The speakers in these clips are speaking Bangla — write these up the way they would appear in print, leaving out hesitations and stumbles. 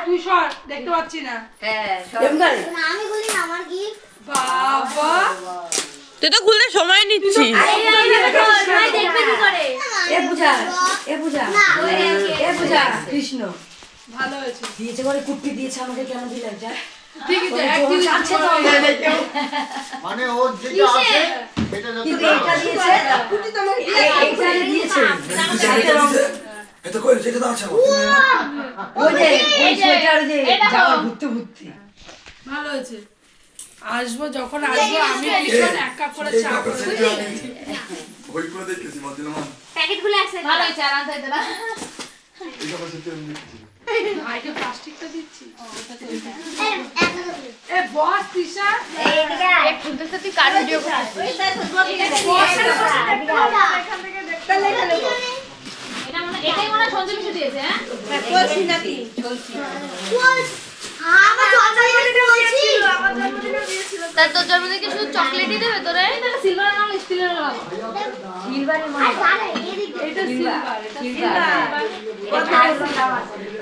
তুই সর দেখতে পাচ্ছি না। আমি বলি আমার গিফট বাবা তুই তো খুলতে সময় নিচ্ছিস। কৃষ্ণ ভালো হয়েছে দিয়েছে বলে কুট্টি দিয়েছে আমাকে কেন দিলেন যা ঠিক আছে একদিন আছে তো মানে ওর যেটা আছে সেটা যত কিন্তু এটা দিয়েছে কুট্টি তো আমাকে এটা দিয়েছে এটা কই যেটা দাও আছে ওই যে ওই সোয়েটার যে যাওয়া ঘুরতে ঘুরতে ভালো হয়েছে আসবো যখন আসবো আমি ভীষণ এক কাপ করে চা করে ওই করে দেখেছি মদিনা প্যাকেটগুলো একসাথে ভালো হয়েছে আর আনতে হইতো না এই কথা সত্যি আমি দেখেছি ভাইকে প্লাস্টিকটা দিচ্ছি এ বস তিশা এই খুলতেছে তুই কার ভিডিও করছিস এটা মনে এটাই মনে সঞ্জয় মিশে দিয়েছে হ্যাঁ বলছি নাকি চলছি আমার জন্মদিনে বলছি তার তোর জন্মদিনে কি শুধু চকলেটই দেবে তোরে এটা সিলভার না স্টিলের না সিলভারের মনে এটা সিলভার এটা সিলভার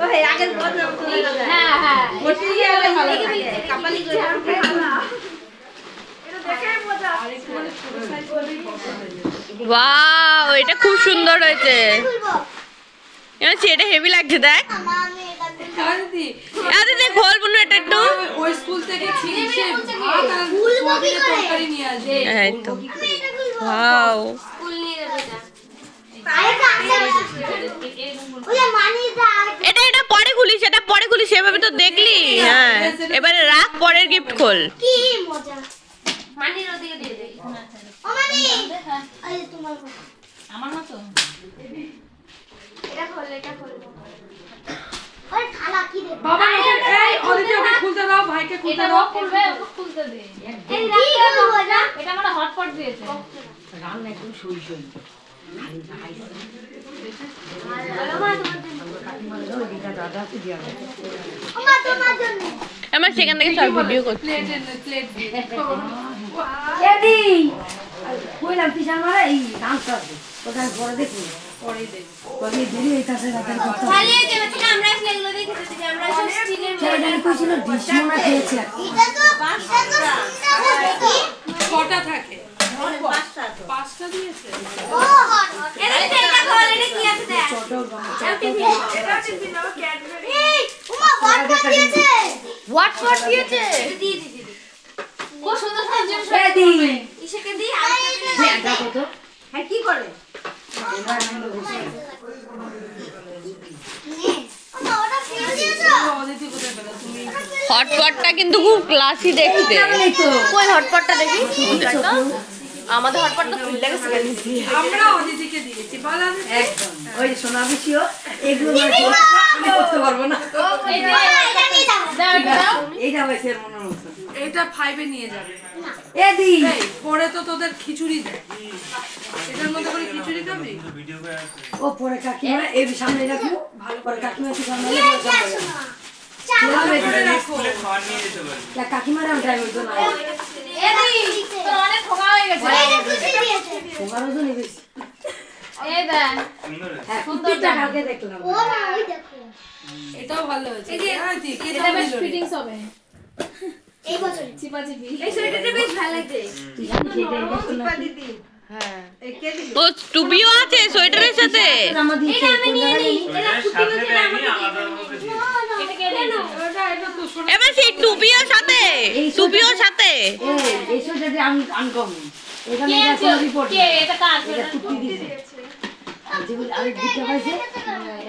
ওই আগের বদল হ্যাঁ হ্যাঁ বসে গেলে ভালো কাপালি করে এটা দেখে মজা আরেকটু মানে ছোট সাইজ করলেই পছন্দ হয়ে যাবে ওয়াও এটা খুব সুন্দর হয়েছে। এটা হেভি লাগছে দেখ। দিদি আরে দেখ খোল বনু এটা একটু। ওই স্কুল থেকে ছিঁড়ছে ভাত আর সোয়াবিনের তরকারি নিয়ে আসবে এই তো ওয়াও স্কুল নিয়ে যাবে এটা এটা পরে খুলিস, এটা পরে খুলিস, এভাবে তো দেখলি। হ্যাঁ এবারে রাখ, পরের গিফট খোল। কি মজা মানির ওদিকে দিয়ে দে ও মানি এই তোমার আমার মতো এটা খোল আরে থালা কি দে বাবা এই অদিতিকে খুলতে দাও, ভাইকে খুলতে দাও। খুলবে ওকে খুলতে দে এই রাখো না এটা মানে হটপট দিয়েছে রান্না একটু সই সই আমার সেখান থেকে সব ভিডিও করছি। প্লেট দিয়ে কইলাম তিশার মারা এই ডান্সটা আছে ওখানে পরে দেখি পরে দেব কবি দেরি হইতাছে রাতের কথা চালিয়ে গেলে থেকে আমরা আসলে এগুলো দেখতেছি যে আমরা সব স্টিলের ছেলেটা কইছিল ডিসমোনা খেয়েছে এটা তো কটা থাকে? পাঁচটা দিয়েছে। ও হট এটা খোল এটা কি আছে দেখ ছোট এটা টিফিন নাও ক্যাডবেরি। এই ওমা হটপট দিয়েছে হটপট দিয়েছে দি খুব সুন্দর সুন্দর জিনিস দি ইসেকে দি আর দেখো তো হ্যাঁ কি করে? ওটা ফেল দিয়েছো অদিতি কোথায় পেলো তুমি? হটপটটা কিন্তু খুব ক্লাসি দেখতে। কই হটপটটা দেখি আমাদের হটপট তো ফুল লাগে আমরা অদিতিকে দিয়েছি বলা একদম ওই যে সোনা বিছিও এগুলো আমি করতে পারবো না এইটা হয়েছে এর মনের মতো এটা 5 এ নিয়ে যাবে। এ দি এই পরে তো তোদের খিচুড়ি দেয়, এটার মধ্যে করে খিচুড়ি খাবি? ও পরে কাকিমা এর সামনে রাখবো ভালো করে কাকিমা কি সামনে রাখবো কাকিমার আমি ট্রাই করবো না অনেক ঠোকা হয়ে গেছে ওখানে তো নেবে এই দেখ হ্যাঁ কুত্তিটা কালকে দেখলাম এটাও ভালো হয়েছে। হ্যাঁ ঠিক কে এটা বেশ ফিটিংস হবে এই বছর চিপাচিপি এই সোয়েটারটা বেশ ভালো লাগছে তুই জানিস এটা ইনভেস্ট না দিদি হ্যাঁ এই কে দিল? ও টুপিও আছে সোয়েটারের সাথে। আমাদের এটা আমি নিয়ে নিই এটা কুটি বলছে এটা কে দিল এটা তো শোনা এবার সেই টুপিও সাথে, টুপিও সাথে। এই সোয়েটারটা আমি আনকম এটা কে মেয়ে আছে কোনো রিপোর্ট কে এটা কার এটা কুত্তি দিছে যেগুলো আরেক দিকটা পাইছে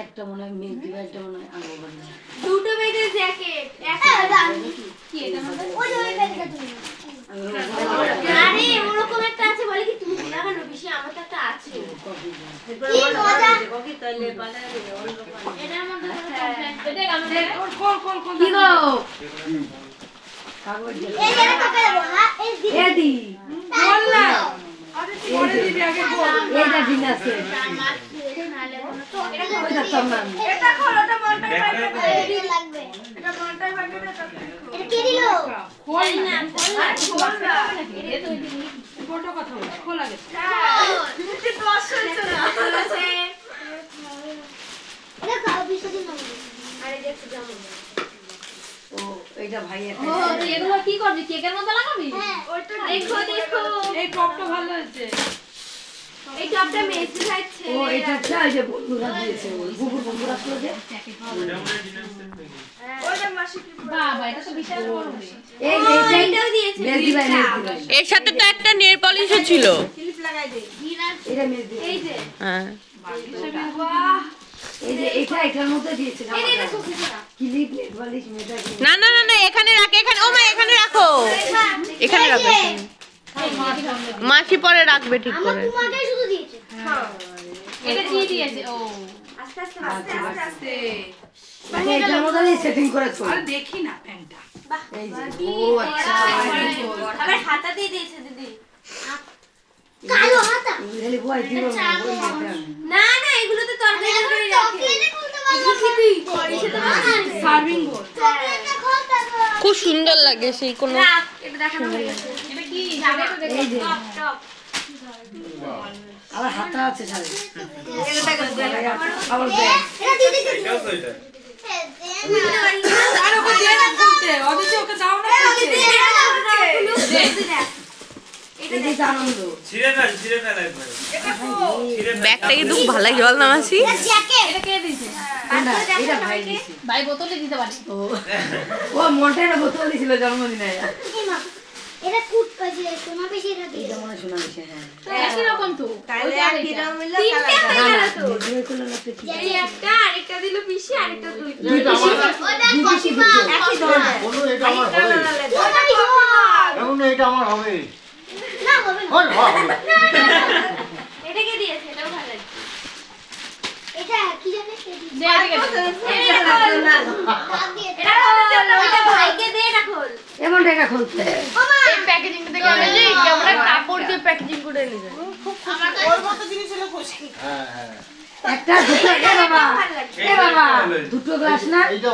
একটা মনে হয় মেয়ে দিবা একটা মনে হয় আনবো বাড়ি দুটো বেডের জ্যাকেট একটা কি এটা মানে ওই যে ব্যাগটা তুমি আরে ওরকম একটা আছে বলে কি তুমি লাগানো বেশি আমার তো একটা আছে কি মজা কবি তাইলে বানায় অন্য এটা আমাদের এটা আমাদের কোন কি গো কাগজ এই এটা কাকে দেবো হ্যাঁ এই এ দি বল না আরে পরে দিবি আগে বল। এইটা দিন আছে ওইটা তোমার এটা খোল, ওটা মনটাই পাইবে না। লাগবে এটা মনটাই পাইবে না। এটা কে দিল খোল না খোল না ফটো কথা বল, খোল আগে। তুমি তো অসহ্য না আছে এটা কাউ বিশদিন না আরে যে একটু জামা ও এটা ভাই ও তুই এগুলো কি করবি কেকের মধ্যে লাগাবি হ্যাঁ ওটা দেখো দেখো এই টপটা ভালো হয়েছে। এই টপটা মেসি যাচ্ছে ও এটা চাই যে বন্ধুরা দিয়েছে বুবুর বন্ধুরা আসলো যে ওটা মাসি কি বাবা এটা তো বিশাল বড় এই এইটাও দিয়েছে মেহেদি ভাই এর সাথে তো একটা নেল পলিশও ছিল। ক্লিপ লাগাই দে এটা মেহেদি এই যে হ্যাঁ বাহ এই যে এটার মধ্যে দিয়েছে এই এটা খুব সুন্দর ক্লিপ নেট বালিশ মেটা না না না না এখানে রাখো, এখানে ও মা এখানে রাখো, এখানে রাখো, মাসি পরে রাখবে ঠিক আমার করে। তোমাকে শুধু দিয়েছে হ্যাঁ এটা কি দিয়েছে ও আস্তে আস্তে আস্তে আস্তে এটার মধ্যে সেটিং করেছো আর দেখি না প্যান্টটা। এই যে ও আচ্ছা আবার হাতা দিয়ে দিয়েছে দিদি কালো হাতা খালি বই দিব না না এগুলো তো তরকারি করে রাখে এগুলো কি তুই করিস তো সার্ভিং বোর্ড। খুব সুন্দর লাগে সেই কোনো রাখ এটা দেখানো হয়ে গেছে এটা কি এই যে টপ টপ আবার হাতা আছে সাথে এটা দেখো আবার ব্যাগ এটা দিদি আর ওকে দিয়ে না খুলতে, অদিতি ওকে দাও না খুলতে। এই যে আনন্দ ব্যাগটা কিন্তু খুব ভালো লাগে বল না মাসি। এটা কে দিয়েছে এটা ভাই দিছে ভাই বোতলে দিতে পারি ও ও মন্টাইনা বোতল দিছিল জন্মদিনে এটা কুট কাজে তোমার বেশি এটা দিয়ে এটা মনে শোনা গেছে হ্যাঁ একই রকম তো তাহলে ওইটা একই এটা। রকম মিলে তিনটা হয়ে গেল তো ভিডিও করলে না পেছি এই একটা আরেকটা দিল পিসি আরেকটা তুই এটা আমার ওটা কপি মা একই ধরনের বলু এটা আমার হবে ওটা কপি এখন এটা আমার হবে না হবে না হয় হবে এটা কে দিয়েছে এটাও ভালো লাগছে এটা কি জানে দে এদিকে দে। এটা ভাইকে দে না খোল এমন টাকা খুলতে এই প্যাকেজিংটা দেখে আমি যে কেমন কাপড় দিয়ে প্যাকেজিং করে নিয়ে হ্যাঁ হ্যাঁ একটা দুটো এ বাবা দুটো গ্লাস না এইটা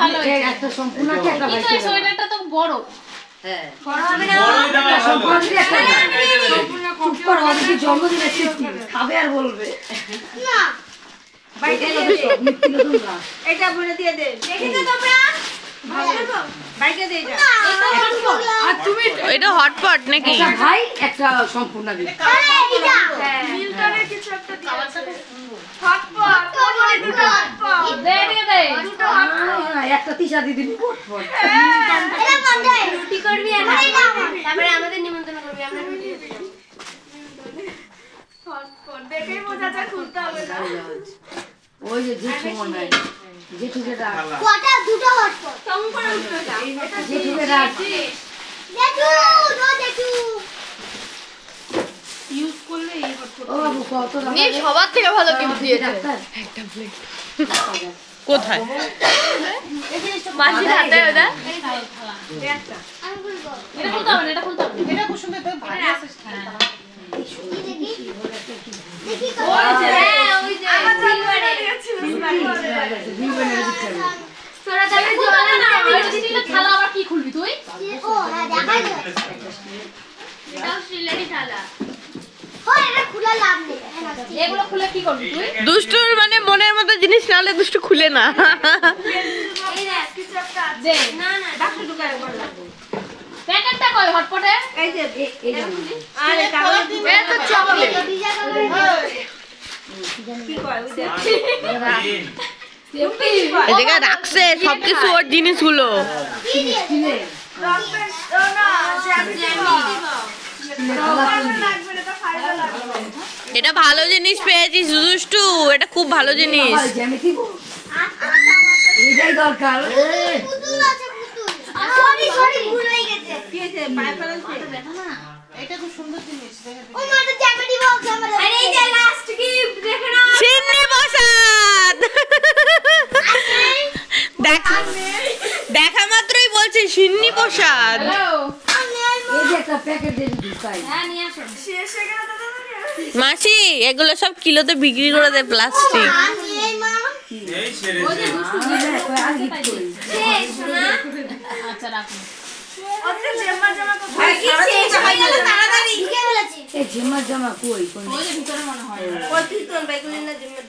ভালো একটা একটা সম্পূর্ণ কি একটা কিন্তু ভাই এই সোয়েটারটা তো বড় হ্যাঁ বড় হবে না একটা সম্পূর্ণ কি একটা চুপ কর অনেকে জন্মদিনে স্মৃতি খাবে আর বলবে না বাইকে নিত্য নতুন গ্লাস এটা বলে দিয়ে দে দেখেছো তোমরা বাইকে দে এটা আর তুমি এটা হটপট নাকি? একটা ভাই একটা সম্পূর্ণ দিন এটা মিল্টনের কিছু একটা দিয়েছে হটপট কোমরে দুটো হটপট দে এদিকে দে একটা তিসা দিদি পট এটা মন্দে রুটি করবি আর তারপরে আমাদের নিমন্ত্রণ করবি আমরা রুটি দেব হটপট দেখেই বোঝা যায় খুলতে হবে না ওই যে জেঠু মনে হয় জেঠু যেটা কটা দুটো হটপট কেমন করে উঠলো এটা জেঠু যেটা দেখু নো দেখু ইউজ করলে এই হটপট। ও বাবু কত দাম নিয়ে সবার থেকে ভালো গিফট দিয়েছে। ডাক্তার কোথায়? মাসির হাতে ওটা। আমি বলবো এটা খুলতে হবে না এটা খুলতে হবে না। দেখি তো হ্যাঁ ওই যে সিলভারে তোরা তাহলে জলে না ওই স্টিলের থালা আবার কি খুলবি তুই ও হ্যাঁ দেখাই দে এটাও সিলভারি থালা ও এটা খোলা লাভ নেই এগুলো খুলে কি করবি তুই দুষ্টুর মানে মনের মতো জিনিস না হলে দুষ্টু খুলে না। এই দেখ কিছু একটা আছে দে না না ডাক্তার ঢুকায় বললাম প্যাকেটটা কই হটপটে এই যে এই জন্য আরে কাগজ এ তো চকলেট। ভিজা কাগজ কি কয় ওই দেখ এদিকে রাখছে সবকিছু ওর জিনিসগুলো। কি দিয়ে ও না জ্যামি দিব এটা ভালো জিনিস পেয়েছিস দুষ্টু, এটা খুব ভালো জিনিস। জ্যামিতি এটাই দরকার পুতুল আছে পুতুল সরি সরি ভুল হয়ে গেছে কি হয়েছে পায়ে ফেলছে ব্যথা না এটা খুব সুন্দর জিনিস ও মাটা জ্যামিতি বক্স আমাদের আরে এই যে লাস্ট গিফট দেখে না সিন্নি প্রসাদ দেখা মাত্রই বলছে সিন্নি প্রসাদ। হ্যালো এই যে একটা প্যাকেট দিয়ে দিই তাই হ্যাঁ নিয়ে আসো শেষ হয়ে গেল দাদা মাসি এগুলো সব কিলোতে বিক্রি করে দেয় প্লাস্টিক। এই মা ওই যে দুষ্টু আর গিফট করি শেষ না আচ্ছা রাখো ওতে জামা জামা কো কি শেষ হয়ে গেল তাড়াতাড়ি ঢুকে ফেলেছি এই ঝিমার জামা কই কোন ওই যে ভিতরে মনে হয় ওই তুই তোর বাইকুলিন না জিম্মেদার